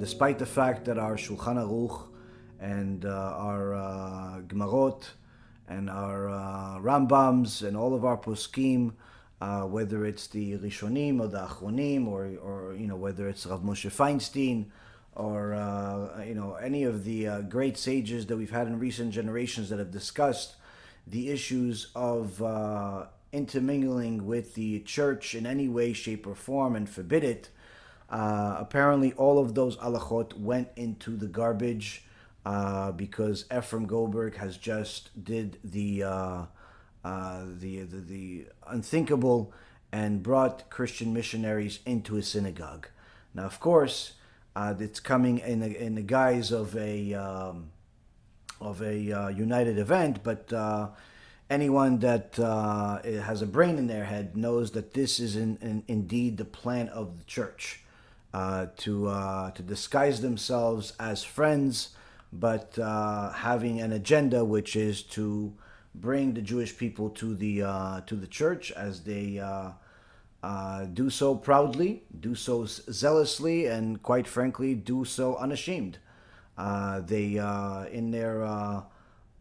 despite the fact that our Shulchan Aruch and our Gemarot and our Rambams and all of our poskim, whether it's the Rishonim or the Achronim, or whether it's Rav Moshe Feinstein, or any of the great sages that we've had in recent generations that have discussed the issues of intermingling with the church in any way, shape, or form and forbid it. Apparently, all of those halachot went into the garbage because Ephraim Goldberg has just did the unthinkable and brought Christian missionaries into his synagogue. Now, of course, it's coming in the guise of a united event, but anyone that has a brain in their head knows that this is indeed the plan of the church, to disguise themselves as friends, but having an agenda which is to bring the Jewish people to the church, as they do so proudly, do so zealously, and quite frankly, do so unashamed. They in their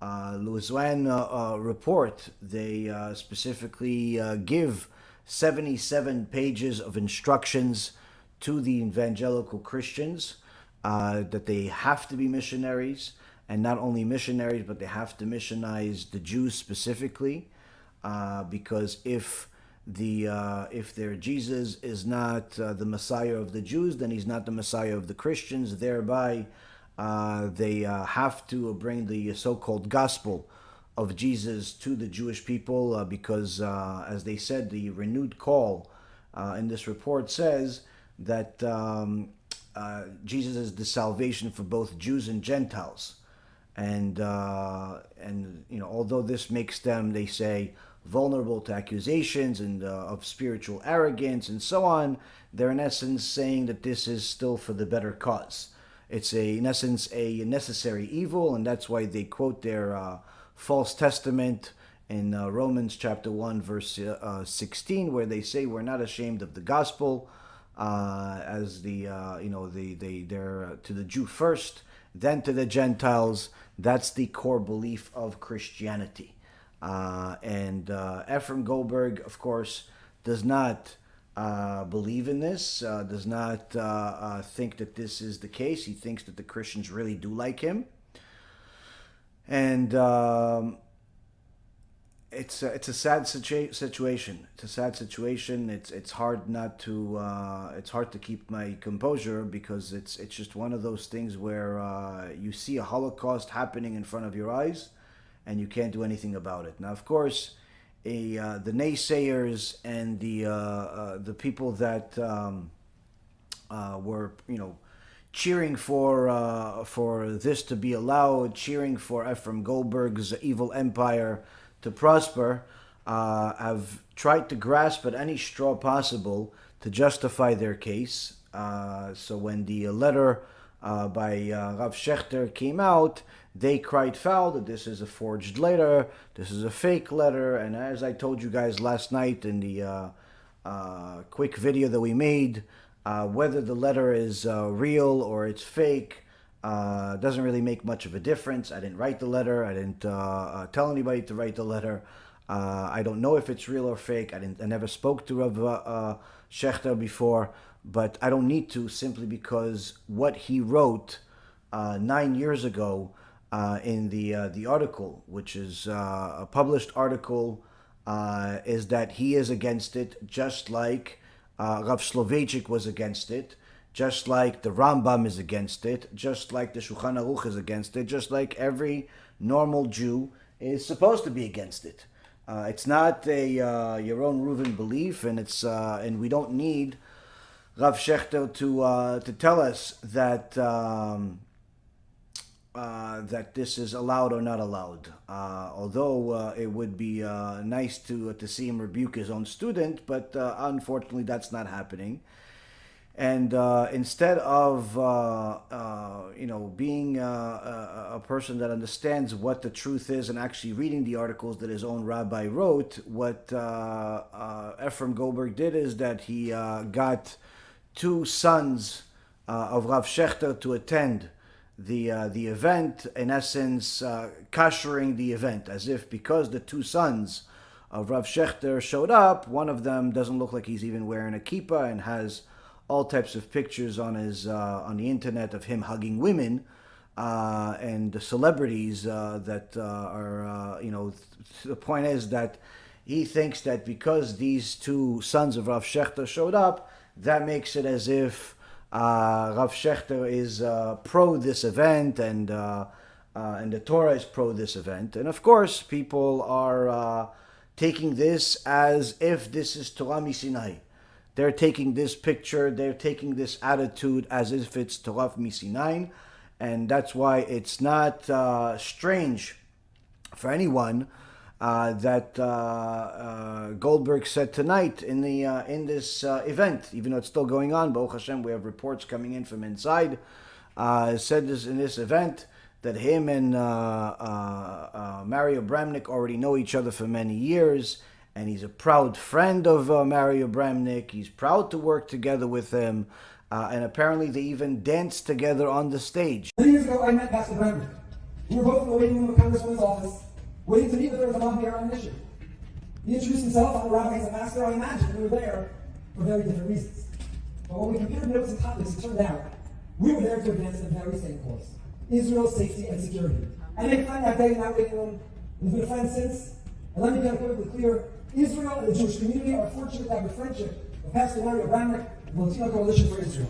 Louisiana report, they specifically give 77 pages of instructions to the evangelical Christians that they have to be missionaries, and not only missionaries, but they have to missionize the Jews specifically, because if their Jesus is not the Messiah of the Jews, then he's not the Messiah of the Christians. Thereby, they have to bring the so-called gospel of Jesus to the Jewish people, because, as they said, the renewed call in this report says that Jesus is the salvation for both Jews and Gentiles. And although this makes them, they say, vulnerable to accusations and of spiritual arrogance and so on, they're in essence saying that this is still for the better cause. It's in essence a necessary evil, and that's why they quote their false testament in Romans chapter 1 verse 16, where they say we're not ashamed of the gospel, as they're to the Jew first, then to the Gentiles. That's the core belief of Christianity. And Ephraim Goldberg, of course, does not believe in this, does not think that this is the case. He thinks that the Christians really do like him. And it's a sad situation. It's a sad situation. It's hard not to it's hard to keep my composure, because it's just one of those things where you see a Holocaust happening in front of your eyes, and you can't do anything about it. Now, of course, the naysayers and the people that were cheering for this to be allowed, cheering for Ephraim Goldberg's evil empire to prosper, have tried to grasp at any straw possible to justify their case. So when the letter by Rav Shechter came out, they cried foul that this is a forged letter, this is a fake letter. And as I told you guys last night in the quick video that we made, whether the letter is real or it's fake doesn't really make much of a difference. I didn't write the letter. I didn't tell anybody to write the letter. I don't know if it's real or fake. I never spoke to Rav Shechter before, but I don't need to, simply because what he wrote 9 years ago in the article, which is a published article, is that he is against it, just like Rav Soloveitchik was against it, just like the Rambam is against it, just like the Shulchan Aruch is against it, just like every normal Jew is supposed to be against it. It's not a Yaron Reuven belief, and it's and we don't need Rav Shechter to tell us that that this is allowed or not allowed. Although it would be nice to see him rebuke his own student, but unfortunately that's not happening. And instead of being a person that understands what the truth is and actually reading the articles that his own rabbi wrote, what Ephraim Goldberg did is that he got two sons of Rav Shechter to attend the event, in essence, kashering the event, as if because the two sons of Rav Shechter showed up, one of them doesn't look like he's even wearing a kippah and has all types of pictures on his on the internet of him hugging women and the celebrities that are the point is that he thinks that because these two sons of Rav Shechter showed up, that makes it as if Rav Shechter is pro this event and the Torah is pro this event. And of course, people are taking this as if this is Torah Sinai. They're taking this picture, they're taking this attitude as if it's Torah Sinai. And that's why it's not strange for anyone that Goldberg said tonight in this event, even though it's still going on. Baruch Hashem, we have reports coming in from inside. Said this in this event that him and Mario Bramnick already know each other for many years, and he's a proud friend of Mario Bramnick. He's proud to work together with him. And apparently they even danced together on the stage. 3 years ago, I met Pastor Bramnick. We were both in the waiting room of the Congressman's office, waiting to meet with her as a Yaron on a mission. He introduced himself. I'm a rabbi, he's a pastor. I imagine we were there for very different reasons. But when we compared notes and topics, it turned out we were there to advance the very same cause: Israel's safety and security. I made a friend that day in that waiting room. We've been friends since. And let me get unequivocally clear: Israel and the Jewish community are fortunate to have the friendship of Pastor Mario Bramnick, the Latino Coalition for Israel.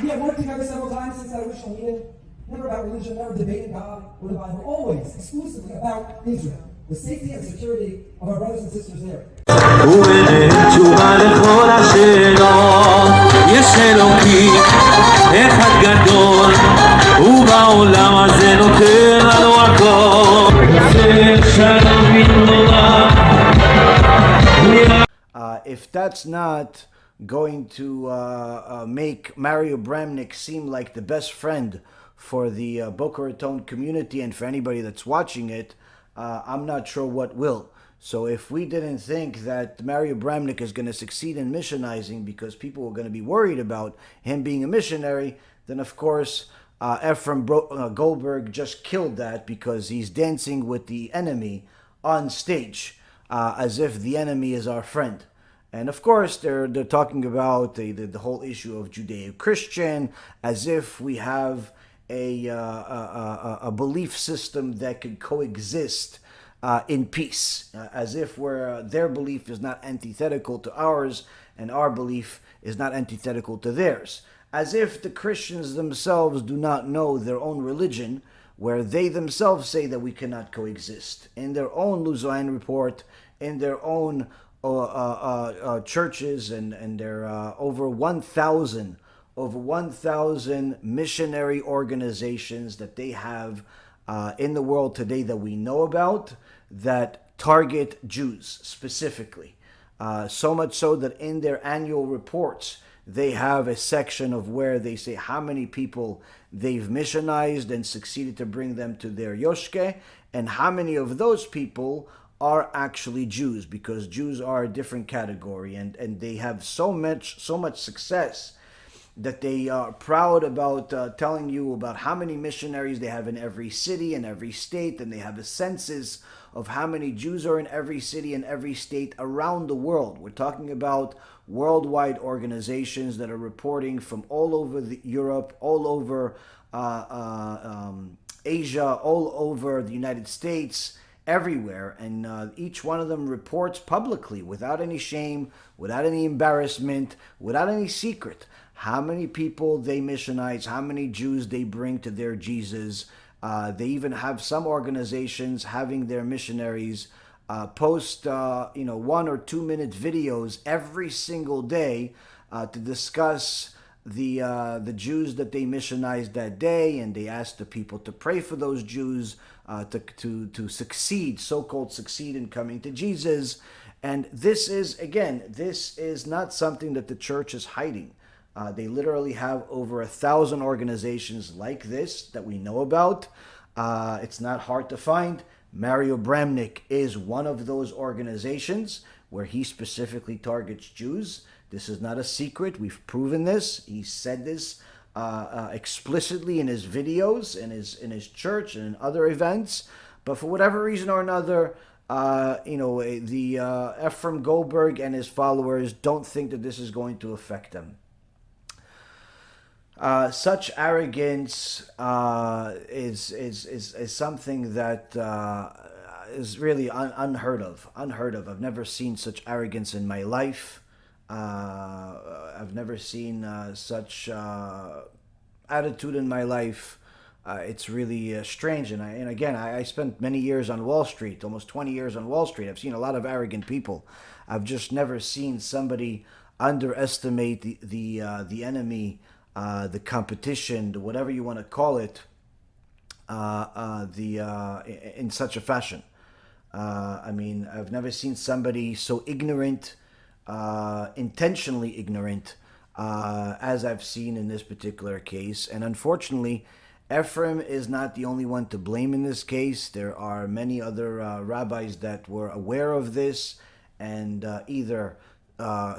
We have worked together several times since that original meeting, never about religion, never debating God or the Bible, always exclusively about Israel, the safety and security of our brothers and sisters there. If that's not going to make Mario Bramnick seem like the best friend for the Boca Raton community and for anybody that's watching it, I'm not sure what will. So if we didn't think that Mario Bramnick is going to succeed in missionizing because people were going to be worried about him being a missionary, then of course Ephraim Goldberg just killed that because he's dancing with the enemy on stage as if the enemy is our friend. And of course, they're talking about the whole issue of Judeo-Christian as if we have a belief system that could coexist in peace, as if their belief is not antithetical to ours and our belief is not antithetical to theirs. As if the Christians themselves do not know their own religion, where they themselves say that we cannot coexist. In their own Luzoan report, in their own churches and their over 1,000 missionary organizations that they have in the world today that we know about that target Jews specifically. So much so that in their annual reports, they have a section of where they say how many people they've missionized and succeeded to bring them to their yoshke, and how many of those people are actually Jews, because Jews are a different category, and they have so much success that they are proud about telling you about how many missionaries they have in every city and every state, and they have a census of how many Jews are in every city and every state around the world. We're talking about worldwide organizations that are reporting from all over Europe, all over Asia, all over the United States, everywhere, and each one of them reports publicly, without any shame, without any embarrassment, without any secret, how many people they missionize, how many Jews they bring to their Jesus. They even have some organizations having their missionaries post 1 or 2 minute videos every single day to discuss the Jews that they missionized that day, and they ask the people to pray for those Jews to succeed, so-called succeed in coming to Jesus. And this is not something that the church is hiding. They literally have over 1,000 organizations like this that we know about. It's not hard to find. Mario Bramnick is one of those organizations. where he specifically targets Jews. This is not a secret. We've proven this. He said this explicitly in his videos, in his church, and in other events. But for whatever reason or another, the Ephraim Goldberg and his followers don't think that this is going to affect them. Such arrogance is something that is really unheard of. I've never seen such arrogance in my life. I've never seen such attitude in my life. It's really strange. And again, I spent many years on Wall Street, almost 20 years on Wall Street. I've seen a lot of arrogant people. I've just never seen somebody underestimate the enemy, the competition, whatever you want to call it, in such a fashion. I've never seen somebody so ignorant, intentionally ignorant, as I've seen in this particular case. And unfortunately, Ephraim is not the only one to blame in this case. There are many other rabbis that were aware of this and either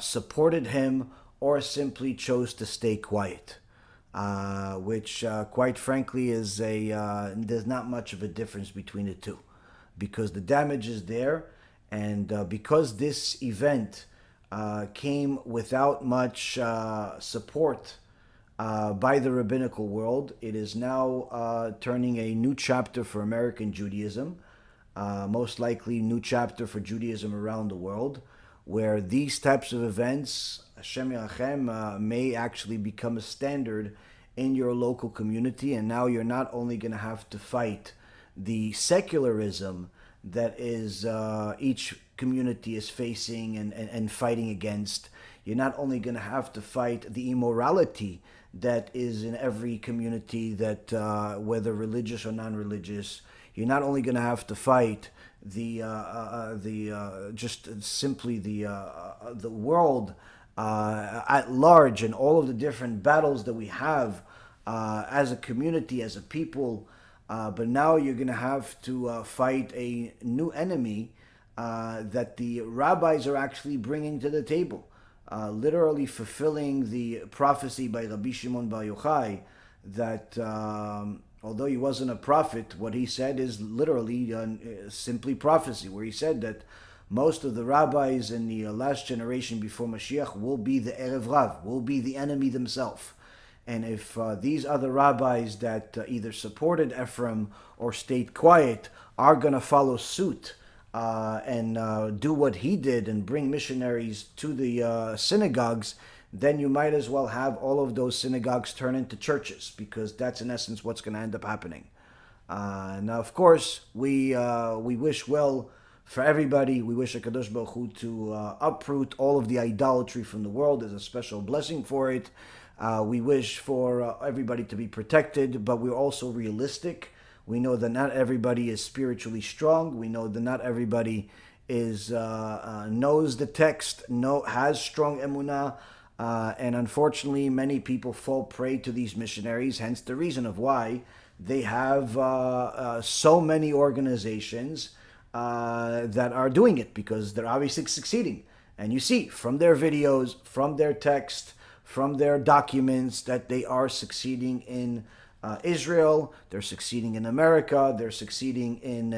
supported him or simply chose to stay quiet, which quite frankly is there's not much of a difference between the two, because the damage is there, and because this event came without much support by the rabbinical world, it is now turning a new chapter for American Judaism, most likely new chapter for Judaism around the world, where these types of events, Hashem Yirachem, may actually become a standard in your local community. And now you're not only going to have to fight the secularism that is each community is facing and fighting against. You're not only going to have to fight the immorality that is in every community, that whether religious or non-religious. You're not only going to have to fight the world at large, and all of the different battles that we have as a community, as a people, but now you're going to have to fight a new enemy that the rabbis are actually bringing to the table, literally fulfilling the prophecy by Rabbi Shimon Bar Yochai that although he wasn't a prophet, what he said is literally simply prophecy, where he said that most of the rabbis in the last generation before Mashiach will be the Erev Rav, will be the enemy themselves. And if these other rabbis that either supported Ephraim or stayed quiet are going to follow suit and do what he did and bring missionaries to the synagogues, then you might as well have all of those synagogues turn into churches, because that's in essence what's going to end up happening. Now, of course, we wish well for everybody. We wish HaKadosh Baruch Hu to uproot all of the idolatry from the world. There's a special blessing for it. We wish for everybody to be protected, but we're also realistic. We know that not everybody is spiritually strong. We know that not everybody is knows the text, has strong emunah. And unfortunately, many people fall prey to these missionaries, hence the reason of why they have so many organizations that are doing it, because they're obviously succeeding. And you see from their videos, from their text, from their documents, that they are succeeding in Israel, they're succeeding in America, they're succeeding in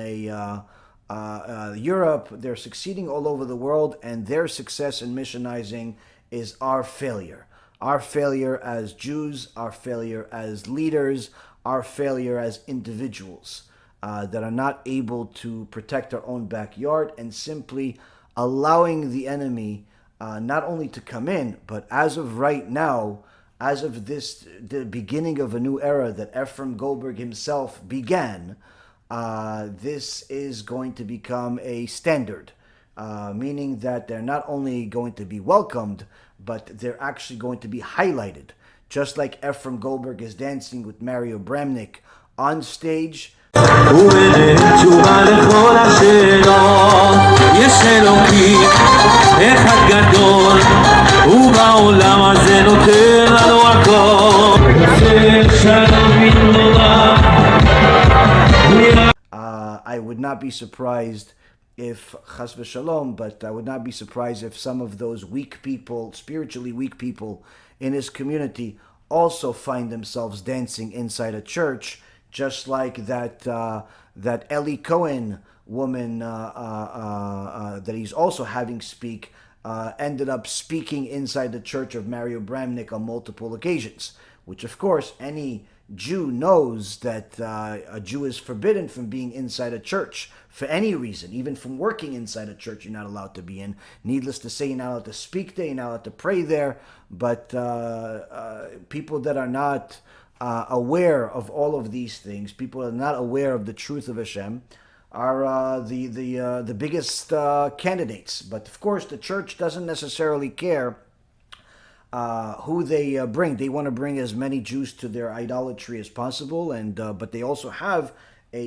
Europe, they're succeeding all over the world, and their success in missionizing is our failure. Our failure as Jews, our failure as leaders, our failure as individuals that are not able to protect our own backyard, and simply allowing the enemy not only to come in, but as of right now, as of the beginning of a new era that Ephraim Goldberg himself began, this is going to become a standard. Meaning that they're not only going to be welcomed, but they're actually going to be highlighted. Just like Ephraim Goldberg is dancing with Mario Bramnick on stage. I would not be surprised if chas v'shalom, but I would not be surprised if some of those weak people, spiritually weak people in his community, also find themselves dancing inside a church, just like that Eli Cohen woman that he's also having speak ended up speaking inside the church of Mario Bramnick on multiple occasions, which of course any Jew knows that a Jew is forbidden from being inside a church for any reason. Even from working inside a church, you're not allowed to be in. Needless to say, you're not allowed to speak there, you're not allowed to pray there. But people that are not aware of all of these things, people that are not aware of the truth of Hashem, are the biggest candidates. But of course, the church doesn't necessarily care who they bring. They want to bring as many Jews to their idolatry as possible, and but they also have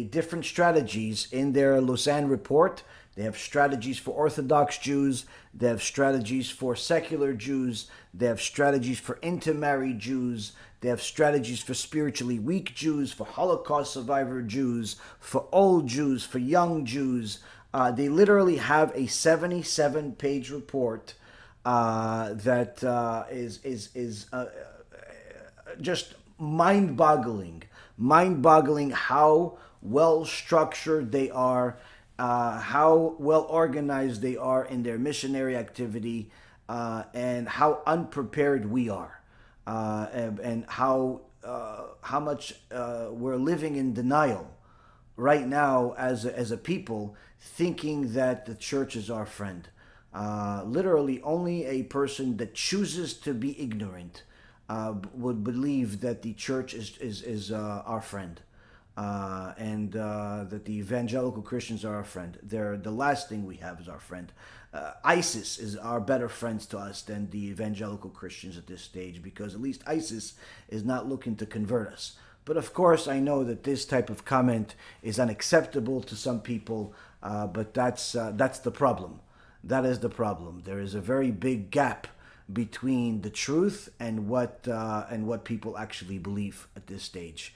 different strategies in their Lausanne report. They have strategies for Orthodox Jews. They have strategies for secular Jews. They have strategies for intermarried Jews. They have strategies for spiritually weak Jews, for Holocaust survivor Jews, for old Jews, for young Jews. They literally have a 77-page report that is just mind-boggling how well structured they are, how well organized they are in their missionary activity, and how unprepared we are, and how much we're living in denial right now as a people, thinking that the church is our friend. Literally, only a person that chooses to be ignorant would believe that the church is our friend, and that the evangelical Christians are our friend. They're the last thing we have is our friend. ISIS are better friends to us than the evangelical Christians at this stage, because at least ISIS is not looking to convert us. But of course, I know that this type of comment is unacceptable to some people, but that's the problem. That is the problem. There is a very big gap between the truth and what people actually believe at this stage.